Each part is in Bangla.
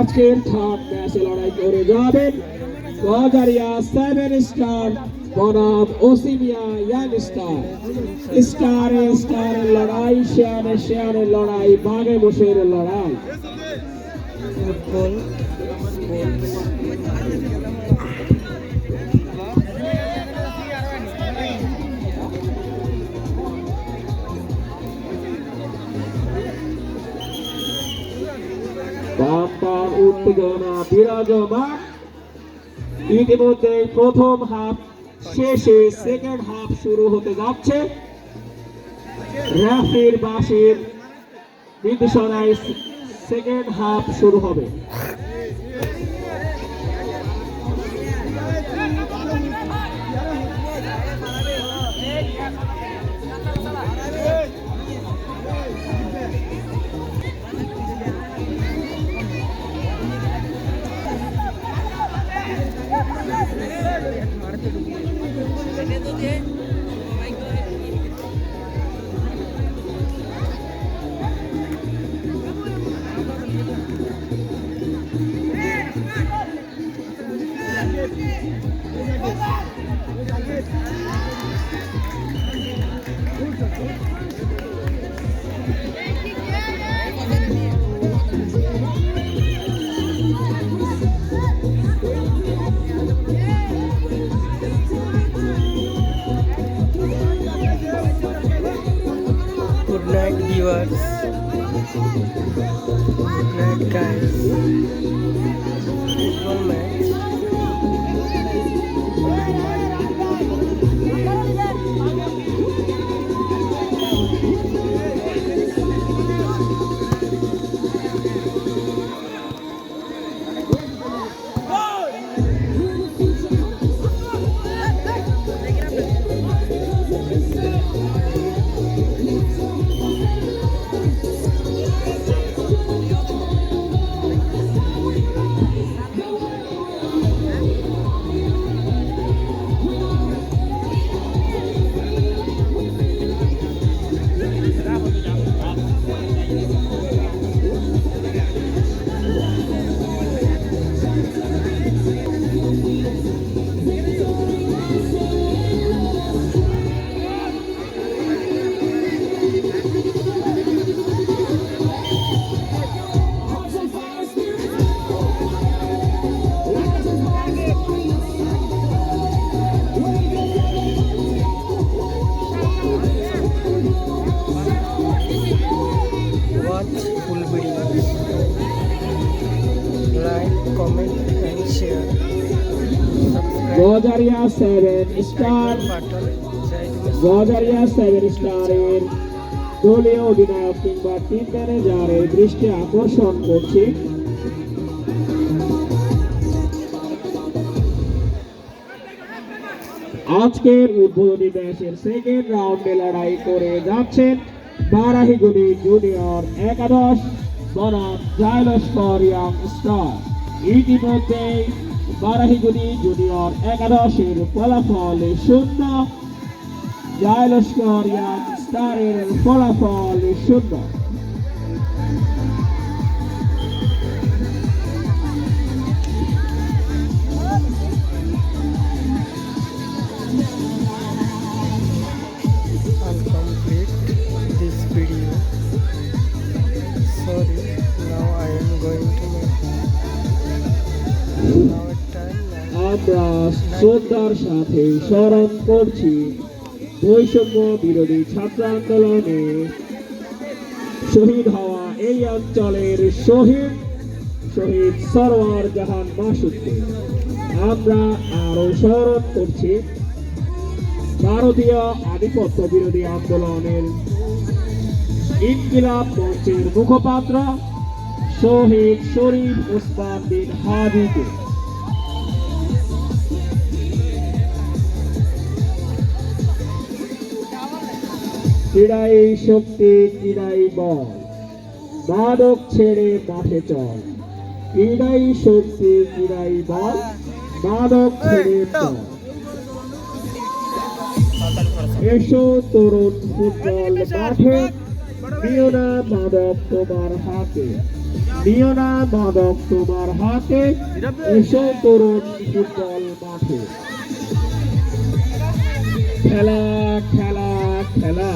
আজকের থার্ড ম্যাচে লড়াই করে যাবেন গজারিয়া 7 স্টার বনাম ওসিমিয়া ইয়াং স্টার। স্টারের লড়াই, শেয়ারের লড়াই, বাঘে বসের লড়াই। ফুটবল উত্তেজনা বিরাজমান। ইতিমধ্যে প্রথম হাফ শেষে সেকেন্ড হাফ শুরু হতে যাচ্ছে। রেফারির বাঁশির নির্দেশনায় সেকেন্ড হাফ শুরু হবে। Good night, viewers. Good night, guys. Football match. Watch full video. Like, comment and share. Gazaria 7 star স্টারের দলীয় অধিনায়ক কিংবা টিম ম্যানেজারের দৃষ্টি আকর্ষণ করছে। আজকের উদ্বোধনী ম্যাচের সেকেন্ড রাউন্ডে লড়াই করে যাচ্ছেন বারাহিগুড়ি জুনিয়র একাদশ বনাম জাইলস্কর ইয়াং স্টার। ইতিমধ্যে বারাহিগুড়ি জুনিয়র একাদশের ফলাফল 0, জাইলস্কর ইয়াং স্টারের ফলাফল 0। I'll complete this video. Sorry, now I am going to make now time. আমরা শ্রদ্ধার সাথে স্মরণ করছি বৈষম্য বিরোধী ছাত্র আন্দোলনে শহীদ হওয়া এই অঞ্চলের শহীদ সরওয়ার জাহান মাসুদকে। আমরা আরো স্মরণ করছি ভারতীয় আধিপত্য বিরোধী আন্দোলনের ইনকিলাব মঞ্চের মুখপাত্র শহীদ শরীফ ওসমান বিন হাদিকে। ক্রীড়াই শক্তি, ক্রীড়াই বল, মাদক ছেড়ে মাঠে চল। ক্রীড়াই শক্তি, ক্রীড়াই বল, মাদক ছেড়ে চল। এসো তরুণ ফুটবল মাঠে, নিও না মাদক তোমার হাতে। নিও না মাদক তোমার হাতে, এসো তরুণ ফুটবল মাঠে। খেলা খেলা খেলা,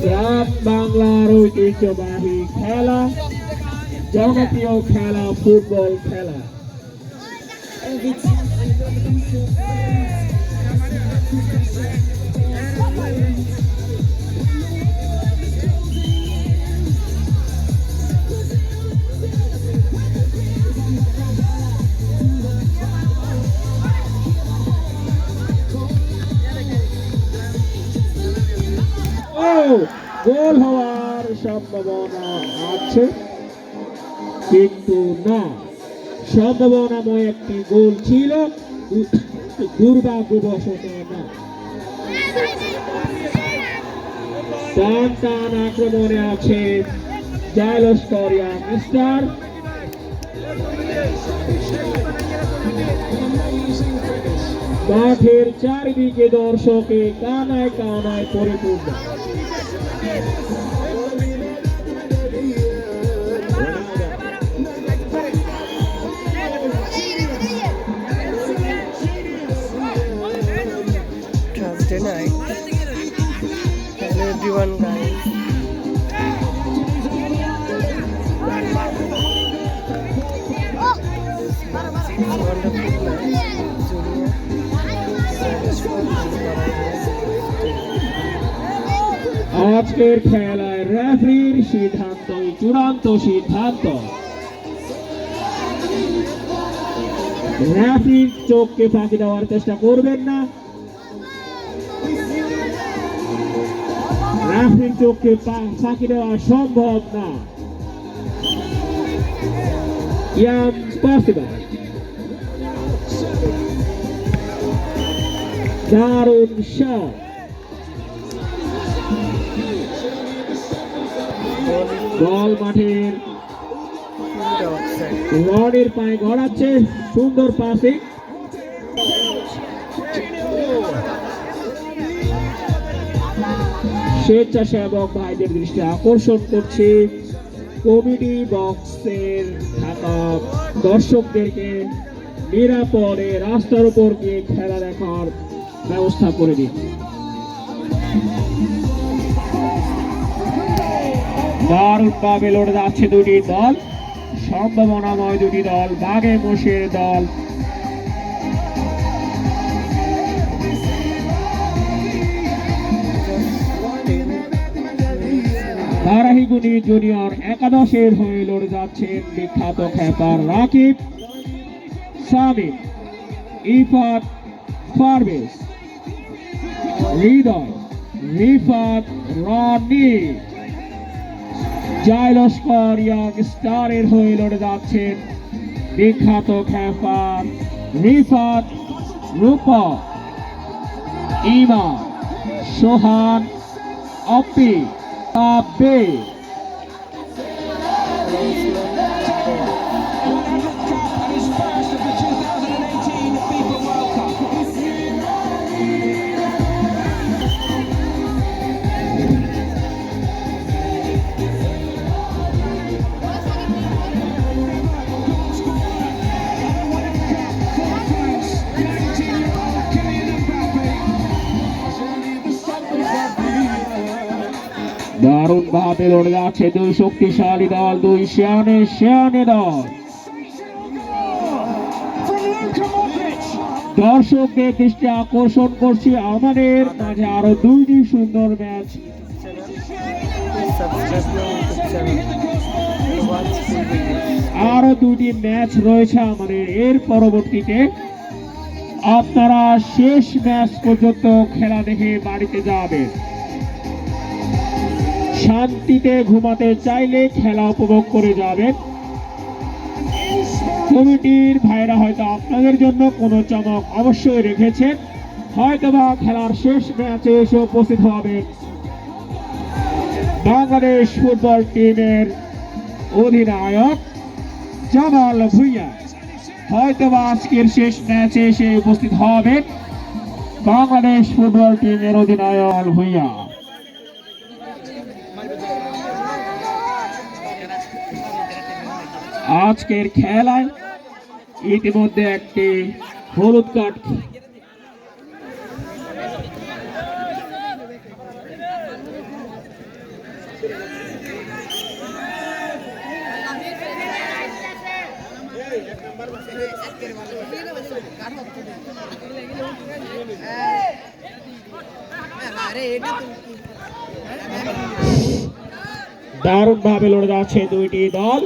গ্রাম বাংলার ঐতিহ্যবাহী খেলা, জনপ্রিয় খেলা ফুটবল খেলা। গোল হওয়ার সম্ভাবনা আছে, কিন্তু না, সম্ভাবনাময় একটি গোল ছিল, দুর্ভাগ্যবশত না। টান টান আক্রমণে আছে জাইলোস্কর ইয়াং স্টার। মাঠের চারিদিকে দর্শকে কানায় কানায় পরিপূর্ণ। Thursday night. Hello everyone, guys. Wonderful match. Junior. আজকের খেলায় রেফারির সিদ্ধান্তই চূড়ান্ত সিদ্ধান্ত। রেফারির চোখকে ফাঁকি দেওয়ার চেষ্টা করবেন না। রেফারির চোখকে ফাঁকি দেওয়া সম্ভব না। ইম্পসিবল। দারুণ শট। বল মাঠের রডের পায়ে গড়াচ্ছে, সুন্দর পাসিং। স্বেচ্ছাসেবক ভাইদের দৃষ্টি আকর্ষণ করছে কমিটি বক্সের থাকা দর্শকদেরকে নিরাপদে রাস্তার উপর গিয়ে খেলা দেখার ব্যবস্থা করে দিন। দারুণভাবে লড়ে যাচ্ছে দুটি দল, সম্ভাবনাময় দুটি দল, বাঘে মোষের দল। বারাহিগুনি জুনিয়র একাদশের হয়ে লড়ে যাচ্ছেন বিখ্যাত খেপার রাকিব, সামিম, ইফাত, পারভেজ, হৃদয়, রিফাত, রনি। জাইলোস্কর ইয়াং স্টারের হয়ে লড়ে যাচ্ছেন বিখ্যাত খেপার রিফাত, রূপক, ইমান, সোহান, অপি, আবে। দারুণ ভাবে লড়ে যাচ্ছে দুই শক্তিশালী দল, দুই শিয়ানে দল। দর্শকদের দৃষ্টি আকর্ষণ করছি আমাদের মাঝে আরো দুইটি সুন্দর ম্যাচ। আরো দুটি ম্যাচ রয়েছে আমাদের এর পরবর্তীতে। আপনারা শেষ ম্যাচ পর্যন্ত খেলা দেখে বাড়িতে যাবেন। শান্তিতে ঘুমাতে চাইলে খেলা উপভোগ করে যাবেন। কমিটির ভাইরা হয়তো আপনাদের জন্য কোনো চমক অবশ্যই রেখেছেন, হয়তোবা খেলার শেষ ম্যাচে এসে উপস্থিত হবেন বাংলাদেশ ফুটবল টিমের অধিনায়ক জামাল ভুঁইয়া। হয়তোবা আজকের শেষ ম্যাচে এসে উপস্থিত হবেন বাংলাদেশ ফুটবল টিমের অধিনায়ক ভুঁইয়া। আজকের খেলায় ইতিমধ্যে একটি হলুদ কার্ড দারুণ ভাবে লড়ে যাচ্ছে দুইটি দল।